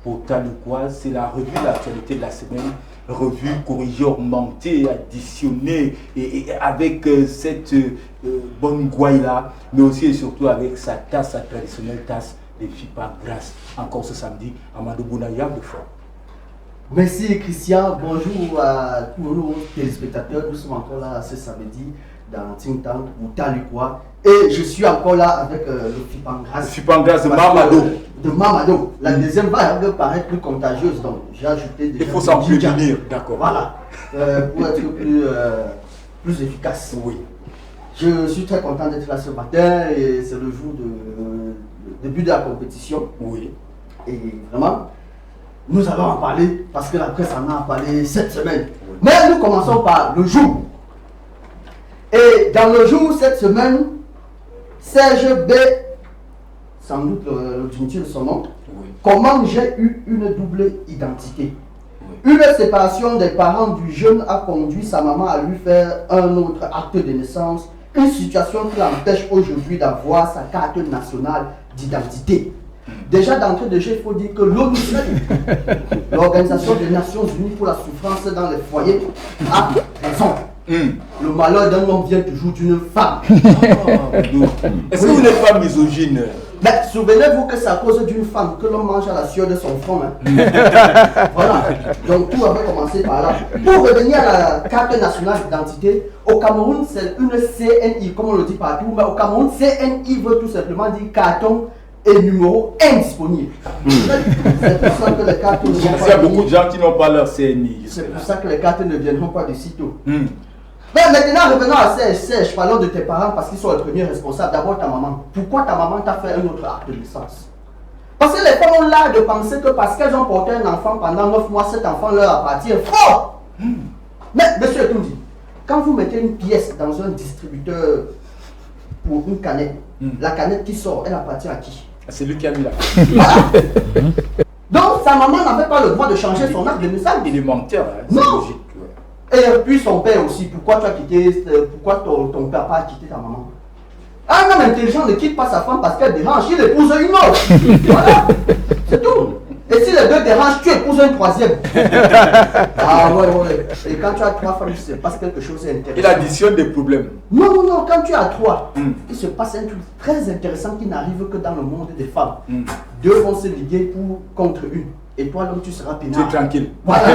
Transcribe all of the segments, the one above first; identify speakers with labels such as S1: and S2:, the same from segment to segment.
S1: pour Taloukoua. C'est la revue de l'actualité de la semaine, revue corrigée, augmentée, additionnée, et avec cette bonne gouaille-là, mais aussi et surtout avec sa tasse, sa traditionnelle tasse de FIPA Grâce. Encore ce samedi, Amadou Bounaya de fort.
S2: Merci Christian, bonjour à tous nos téléspectateurs. Nous sommes encore là ce samedi dans Tintan ou Taloukoua. Et je suis encore là avec le FIPA Grâce.
S1: Le FIPA Grâce de Mamado.
S2: De Mamado. La deuxième vague paraît plus contagieuse, donc j'ai ajouté déjà.
S1: Il faut s'en prévenir, d'accord.
S2: Voilà, pour être plus efficace.
S1: Oui.
S2: Je suis très content d'être là ce matin et c'est le jour de début de la compétition.
S1: Oui.
S2: Et vraiment, nous allons en parler parce que la presse en a parlé cette semaine.
S1: Oui.
S2: Mais nous commençons par le jour. Et dans le jour cette semaine, Serge B, sans doute le dignité de son nom,
S1: Oui.
S2: comment j'ai eu une double identité.
S1: Oui.
S2: Une séparation des parents du jeune a conduit sa maman à lui faire un autre acte de naissance, une situation qui l'empêche aujourd'hui d'avoir sa carte nationale d'identité. Déjà d'entrée de jeu, il faut dire que l'ONU, l'Organisation des Nations Unies pour la souffrance dans les foyers, a raison. Le malheur d'un homme vient toujours d'une femme.
S1: Est-ce que vous n'êtes pas misogyne?
S2: Mais souvenez-vous que c'est à cause d'une femme que l'on mange à la sueur de son front. Hein. Voilà. Donc tout avait commencé par là. Pour revenir à la carte nationale d'identité, au Cameroun, c'est une CNI, comme on le dit partout, mais au Cameroun, CNI veut tout simplement dire carton et numéro indisponible. C'est pour ça que les cartes ne viennent pas.
S1: Il y a beaucoup de gens qui n'ont pas leur CNI.
S2: C'est pour ça que les cartes ne viendront pas de sitôt. Mais maintenant, revenons à Serge, parlons de tes parents parce qu'ils sont les premiers responsables. D'abord ta maman. Pourquoi ta maman t'a fait un autre acte de naissance? Parce que les femmes ont l'art de penser que parce qu'elles ont porté un enfant pendant 9 mois, cet enfant leur appartient. Faux! Mais, monsieur Toundi, quand vous mettez une pièce dans un distributeur pour une canette, la canette qui sort, elle appartient à qui?
S1: C'est lui qui a mis la
S2: Voilà. Donc, sa maman n'avait pas le droit de changer son acte de naissance.
S1: Il est menteur, hein, c'est
S2: Non.
S1: logique.
S2: Et puis son père aussi, pourquoi tu as quitté, pourquoi ton papa a quitté ta maman? Un homme intelligent ne quitte pas sa femme parce qu'elle dérange, il épouse une autre. Voilà, c'est tout. Et si les deux dérangent, tu épouses un troisième. Ah ouais. Et quand tu as 3 femmes, il se passe quelque chose d'intéressant.
S1: Il additionne des problèmes.
S2: Non, quand tu as 3, il se passe un truc très intéressant qui n'arrive que dans le monde des femmes. 2 vont se liguer contre une. Et toi, l'homme, tu seras pénal.
S1: Tu es tranquille.
S2: Voilà.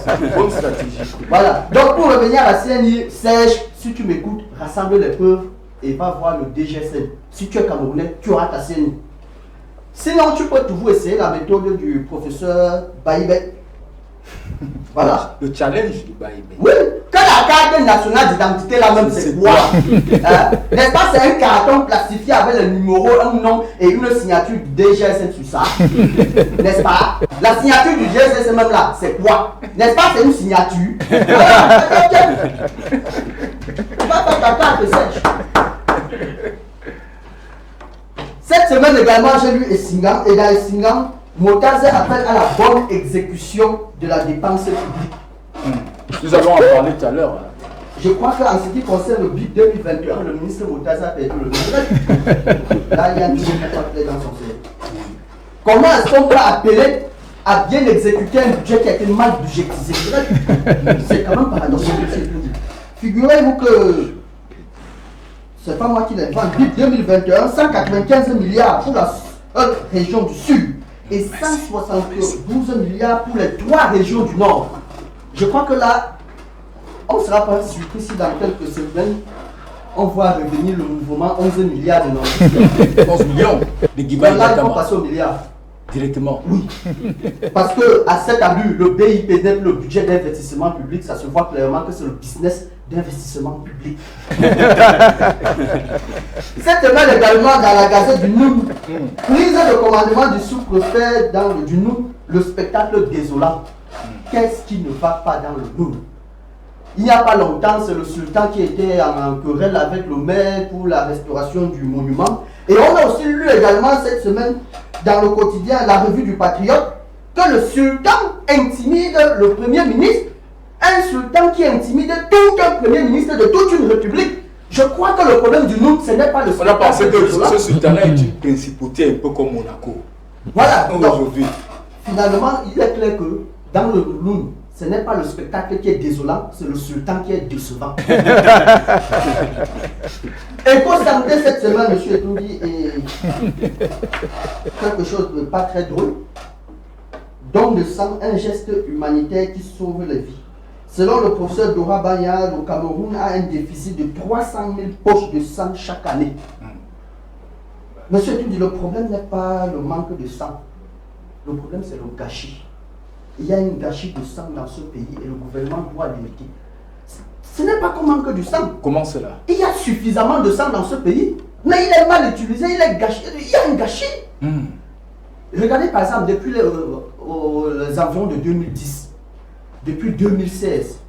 S1: C'est une bonne stratégie.
S2: Voilà. Donc, pour revenir à la CNI, Serge, si tu m'écoutes, rassemble les preuves et va voir le DGSN. Si tu es Camerounais, tu auras ta CNI. Sinon, tu peux toujours essayer la méthode du professeur Baïbek. Voilà.
S1: Le challenge du Baïbek.
S2: Oui. Que la carte nationale d'identité, là même, c'est quoi? N'est-ce pas, c'est un carton plastifié avec le numéro, un nom et une signature du DGSN sur ça. N'est-ce pas? La signature du DGSN même là, c'est quoi? N'est-ce pas, c'est une signature. Voilà. Tu vas faire ta carte, Serge. Cette semaine également, j'ai lu Essingam, et dans Essingam, Motaze appelle à la bonne exécution de la dépense publique.
S1: Nous allons en parler tout à l'heure.
S2: Je crois qu'en ce qui concerne le BIC 2021, le ministre Motaze a perdu le nom. Là, il y a une chose qui dans son cerveau. Comment est-ce qu'on peut appeler à bien exécuter un budget qui a été mal budgétisé? C'est quand même paradoxal. Figurez-vous que c'est pas moi qui l'invente. BIC 2021, 195 milliards pour la région du Sud et 172 milliards pour les 3 régions du Nord. Je crois que là, on ne sera pas surpris si dans quelques semaines, on voit revenir le mouvement 11 milliards de Nord.
S1: 11 millions de Guibaï.
S2: Là, ils vont passer au milliard.
S1: Directement.
S2: Oui. Parce qu'à cette allure, le BIPD, le budget d'investissement public, ça se voit clairement que c'est le business d'investissement public. Cette semaine également, dans la Gazette du Noun, prise de commandement du sous-préfet du Noun, le spectacle désolant. Qu'est-ce qui ne va pas dans le Noun? Il n'y a pas longtemps, c'est le sultan qui était en querelle avec le maire pour la restauration du monument. Et on a aussi lu également cette semaine dans le quotidien, la revue du Patriote, que le sultan intimide le premier ministre. Un sultan qui intimide tout un premier ministre de toute une république. Je crois que le problème du Noun, ce n'est pas le sultan.
S1: On a pensé que ce sultan est une principauté un peu comme Monaco.
S2: Voilà.
S1: Aujourd'hui.
S2: finalement, il est clair que dans le Loun, ce n'est pas le spectacle qui est désolant, c'est le sultan qui est décevant. Et constaté cette semaine, M. Etoudi, est quelque chose de pas très drôle. Don de sang, un geste humanitaire qui sauve les vies. Selon le professeur Dora Banya, le Cameroun a un déficit de 300 000 poches de sang chaque année. Monsieur Etoudi, le problème n'est pas le manque de sang. Le problème, c'est le gâchis. Il y a un gâchis de sang dans ce pays et le gouvernement doit limiter. Ce n'est pas qu'on manque du sang.
S1: Comment cela?
S2: Il y a suffisamment de sang dans ce pays, mais il est mal utilisé, il est gâché. Il y a un gâchis. Regardez par exemple, depuis les environs de 2010, depuis 2016,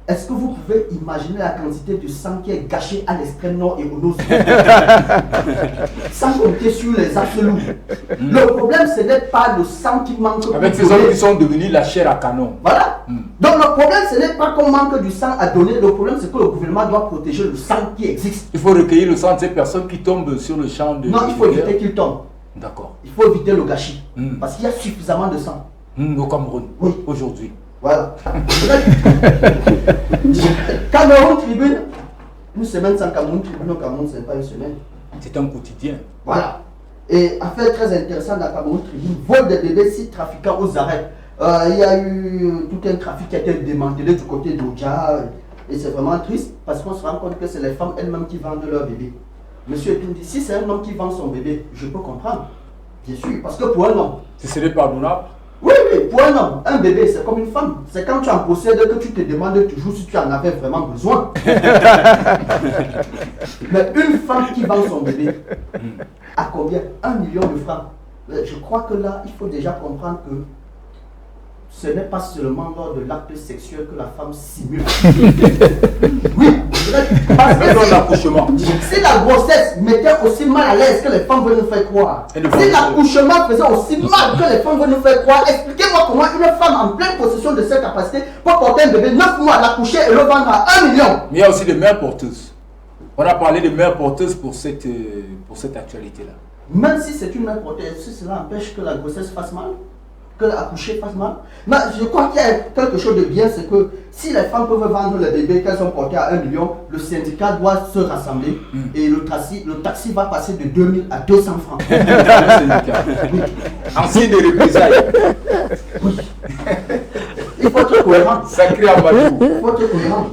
S2: est-ce que vous pouvez imaginer la quantité de sang qui est gâché à l'extrême nord et au nord? Sans compter sur les absolus. Le problème, ce n'est pas le sang qui manque.
S1: Avec ces hommes qui sont devenus la chair à canon.
S2: Voilà. Donc le problème, ce n'est pas qu'on manque du sang à donner. Le problème, c'est que le gouvernement doit protéger le sang qui existe.
S1: Il faut recueillir le sang de ces personnes qui tombent sur le champ de...
S2: Non, il faut éviter qu'ils tombent.
S1: D'accord.
S2: Il faut éviter le gâchis. Parce qu'il y a suffisamment de sang.
S1: Au Cameroun,
S2: oui.
S1: Aujourd'hui.
S2: Voilà. Cameroun Tribune, une semaine sans Cameroun Tribune au Cameroun, ce n'est pas une semaine.
S1: C'est un quotidien.
S2: Voilà. Et affaire très intéressante dans Cameroun Tribune, vol de bébés, 6 trafiquants aux arrêts. Il y a eu tout un trafic qui a été démantelé du côté d'Oja. Et c'est vraiment triste parce qu'on se rend compte que c'est les femmes elles-mêmes qui vendent leurs bébés. Monsieur Etoudi, si c'est un homme qui vend son bébé, je peux comprendre. Bien sûr, parce que pour un homme...
S1: Ce serait pardonnable?
S2: Oui, pour un homme, un bébé, c'est comme une femme. C'est quand tu en possèdes que tu te demandes toujours si tu en avais vraiment besoin. Mais une femme qui vend son bébé, à combien? 1 million de francs. Je crois que là, il faut déjà comprendre que ce n'est pas seulement lors de l'acte sexuel que la femme simule. Oui, parce que si la grossesse mettait aussi mal à l'aise que les femmes veulent nous faire croire, si l'accouchement faisait aussi mal que les femmes veulent nous faire croire, expliquez-moi comment une femme en pleine possession de cette capacité peut porter un bébé 9 mois, l'accoucher et le vendre à 1 million.
S1: Mais il y a aussi des mères porteuses. On a parlé de mères porteuses pour cette actualité-là.
S2: Même si c'est une mère porteuse, si cela empêche que la grossesse fasse mal, que l'accoucher fasse mal. Mais je crois qu'il y a quelque chose de bien, c'est que si les femmes peuvent vendre les bébés qu'elles ont portés à 1 million, le syndicat doit se rassembler et le taxi va passer de 2000 à 200 francs.
S1: En signe de représailles.
S2: Oui. Il faut être cohérent.
S1: Sacré Amadou.
S2: Il faut être cohérent.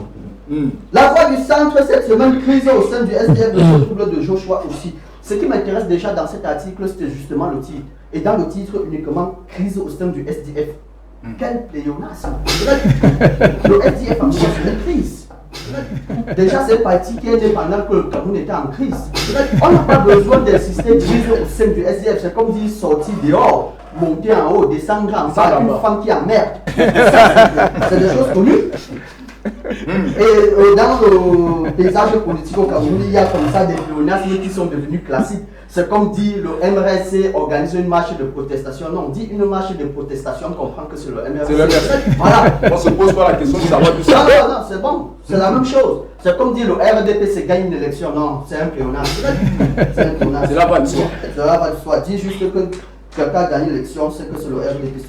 S2: La voix du centre, cette semaine, crise au sein du SDF de ce trouble de Joshua aussi. Ce qui m'intéresse déjà dans cet article, c'était justement le titre. Et dans le titre uniquement, crise au sein du SDF. Quel pléonasme. Le SDF en soi, c'est une crise. Déjà, c'est un parti qui est né pendant que le Cameroun était en crise. On n'a pas besoin d'insister crise au sein du SDF. C'est comme dire sortir dehors, monter en haut, descendre en bas, une femme qui emmerde. C'est des choses connues. Et dans le paysage politique au Cameroun, il y a comme ça des pléonasmes qui sont devenus classiques. C'est comme dit le MRC organise une marche de protestation. Non, on dit une marche de protestation, on comprend que c'est le MRC.
S1: C'est le MRC.
S2: Voilà.
S1: On se pose pas la question de savoir tout ça.
S2: Non, c'est bon. C'est la même chose. C'est comme dire le RDPC gagne une élection. Non, c'est un pléonasme. C'est un pléonasme.
S1: C'est la voie de soi.
S2: C'est la voie de soi. Dis juste que quelqu'un a gagné l'élection, c'est que c'est le RDPC.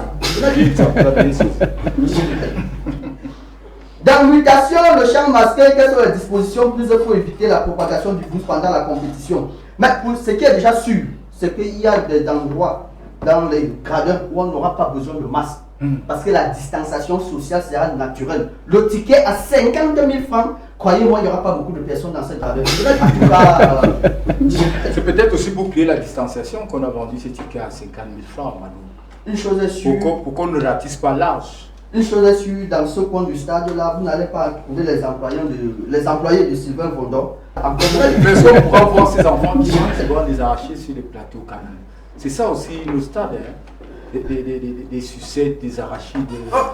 S2: Dans mutation, le champ masqué, quelles sont les dispositions prises pour éviter la propagation du virus pendant la compétition? Mais pour ce qui est déjà sûr, c'est qu'il y a des endroits dans les gradins où on n'aura pas besoin de masque. Parce que la distanciation sociale sera naturelle. Le ticket à 50 000 francs, croyez-moi, il n'y aura pas beaucoup de personnes dans cette gradin. En tout cas,
S1: c'est peut-être aussi pour créer la distanciation qu'on a vendu ces tickets à 50 000 francs, Manu.
S2: Une chose est sûre.
S1: Pour qu'on ne ratisse pas large.
S2: Une chose est sûre, dans ce coin du stade là, vous n'allez pas trouver les employés de Sylvain Vondor.
S1: Mais est-ce qu'on pourra voir ces enfants qui vont les arracher sur les plateaux quand même? C'est ça aussi le stade, hein? Des sucettes, des arrachis.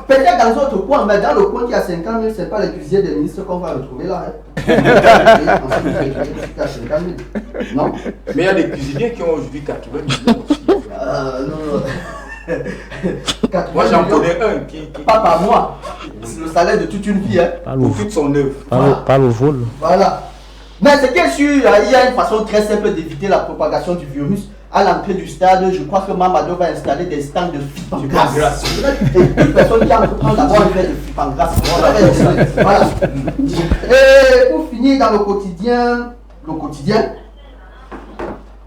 S2: Peut-être dans d'autres coins, mais dans le coin qui a 50 000, ce n'est pas les cuisiniers des ministres qu'on va retrouver là. Non.
S1: Mais il y a des cuisiniers qui ont aujourd'hui 80 millions aussi.
S2: Non.
S1: Moi j'en connais un qui...
S2: Pas par mois. C'est le salaire de toute une vie. Hein.
S1: Pour toute son œuvre.
S3: Pas le vol.
S2: Voilà. Mais c'est qu'il y a une façon très simple d'éviter la propagation du virus. à l'entrée du stade, je crois que Mamadou va installer des stands de FIP en grâce. Et toute personne qui entreprend d'abord un verre de FIP en grâce. Voilà. Et pour finir dans le quotidien,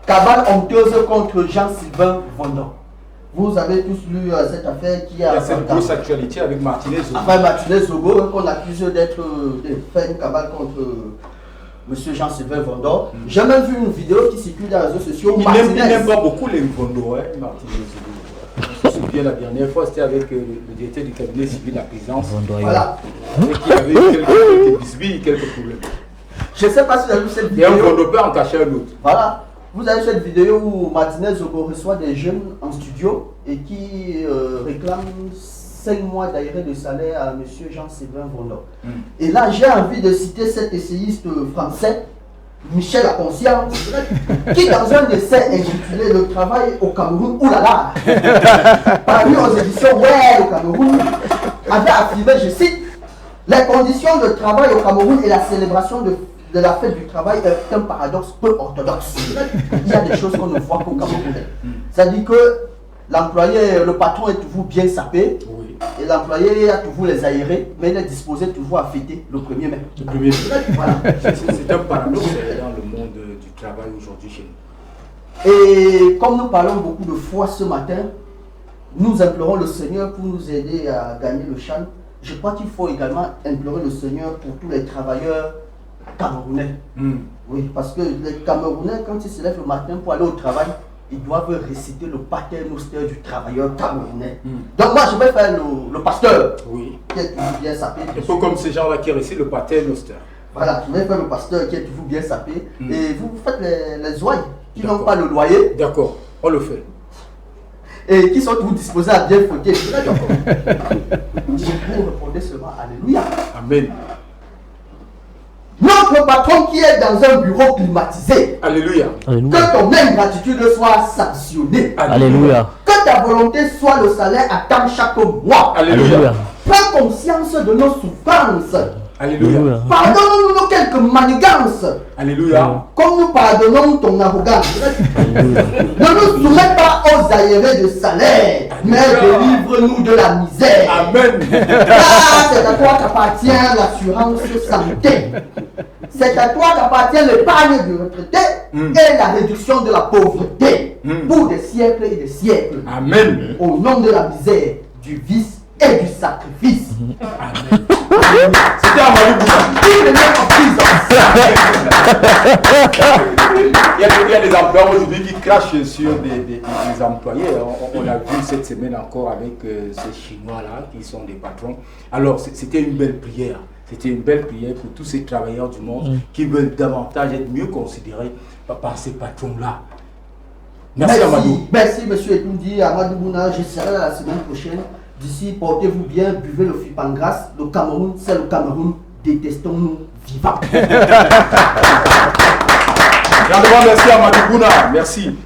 S2: cabale honteuse contre Jean-Sylvain Vondon. Vous avez tous lu cette affaire qui a...
S1: cette grosse actualité avec Martinez Zogo.
S2: Enfin, Martinez Zogo, qu'on accuse d'être de faire une cabale contre M. Jean-Sylvain Vondon. J'ai même vu une vidéo qui circule dans les réseaux sociaux.
S1: Il n'aime pas beaucoup les Vondon, hein, Martinez Zogo. Je me souviens la dernière fois, c'était avec le directeur du cabinet civil de la présidence.
S2: Voilà.
S1: Et qui avait quelques bisbilles, quelques problèmes.
S2: Je ne sais pas si vous avez vu cette vidéo.
S1: Et un Vondon peut en cacher un autre.
S2: Voilà. Vous avez cette vidéo où Martinez Zogo reçoit des jeunes en studio et qui réclament 5 mois d'arrêt de salaire à M. Jean-Sylvain Vondon. Et là, j'ai envie de citer cet essayiste français, Michel Conscience, qui dans un essai intitulé Le travail au Cameroun, oulala, paru aux éditions Ouais au Cameroun, avait affirmé, je cite, les conditions de travail au Cameroun et la célébration de la fête du travail est un paradoxe peu orthodoxe. Il y a des choses qu'on ne voit qu'au Cameroun. C'est-à-dire que l'employé, le patron est toujours bien sapé, oui. Et l'employé a toujours les aérés, mais il est disposé toujours à fêter le 1er mai.
S1: Le 1er mai. Voilà. C'est un paradoxe dans le monde du travail aujourd'hui chez nous.
S2: Et comme nous parlons beaucoup de foi ce matin, nous implorons le Seigneur pour nous aider à gagner le chan. Je crois qu'il faut également implorer le Seigneur pour tous les travailleurs camerounais. Oui, parce que les Camerounais, quand ils se lèvent le matin pour aller au travail, ils doivent réciter le paternoster du travailleur camerounais. Donc moi, je vais faire le pasteur.
S1: Oui.
S2: Qui est toujours bien sapé.
S1: Un peu comme ces gens-là qui récitent le paternoster.
S2: Voilà, je vais faire le pasteur qui est toujours bien sapé. Et vous faites les ouailles qui n'ont pas le loyer.
S1: D'accord, on le fait.
S2: Et qui sont toujours disposés à bien fauter. Vous répondez seulement Alléluia.
S1: Amen.
S2: Notre patron qui est dans un bureau climatisé.
S1: Alléluia.
S2: Que ton ingratitude soit sanctionnée.
S1: Alléluia.
S2: Que ta volonté soit le salaire à temps chaque mois.
S1: Alléluia.
S2: Prends conscience de nos souffrances.
S1: Alléluia.
S2: Pardonne-nous quelques manigances.
S1: Alléluia.
S2: Comme nous pardonnons ton arrogance. Ne nous soumets pas aux aérés de salaire, mais délivre-nous de la misère.
S1: Amen.
S2: Car c'est à toi qu'appartient l'assurance santé. C'est à toi qu'appartient l'épargne du retraité et la réduction de la pauvreté pour des siècles et des siècles.
S1: Amen. Au
S2: nom de la misère, du vice et du sacrifice.
S1: Amen. C'était un Amadou Il y a des employeurs aujourd'hui qui crachent sur des employés. On l'a vu cette semaine encore avec ces Chinois-là qui sont des patrons. Alors c'était une belle prière. C'était une belle prière pour tous ces travailleurs du monde qui veulent davantage être mieux considérés par ces patrons-là. Merci Amadou.
S2: Merci monsieur Etoundi, Amadou Bouna. Je serai là la semaine prochaine. D'ici, portez-vous bien, buvez le FIP en grâce. Le Cameroun, c'est le Cameroun. Détestons-nous vivants.
S1: Merci Amadou Bouna. Merci.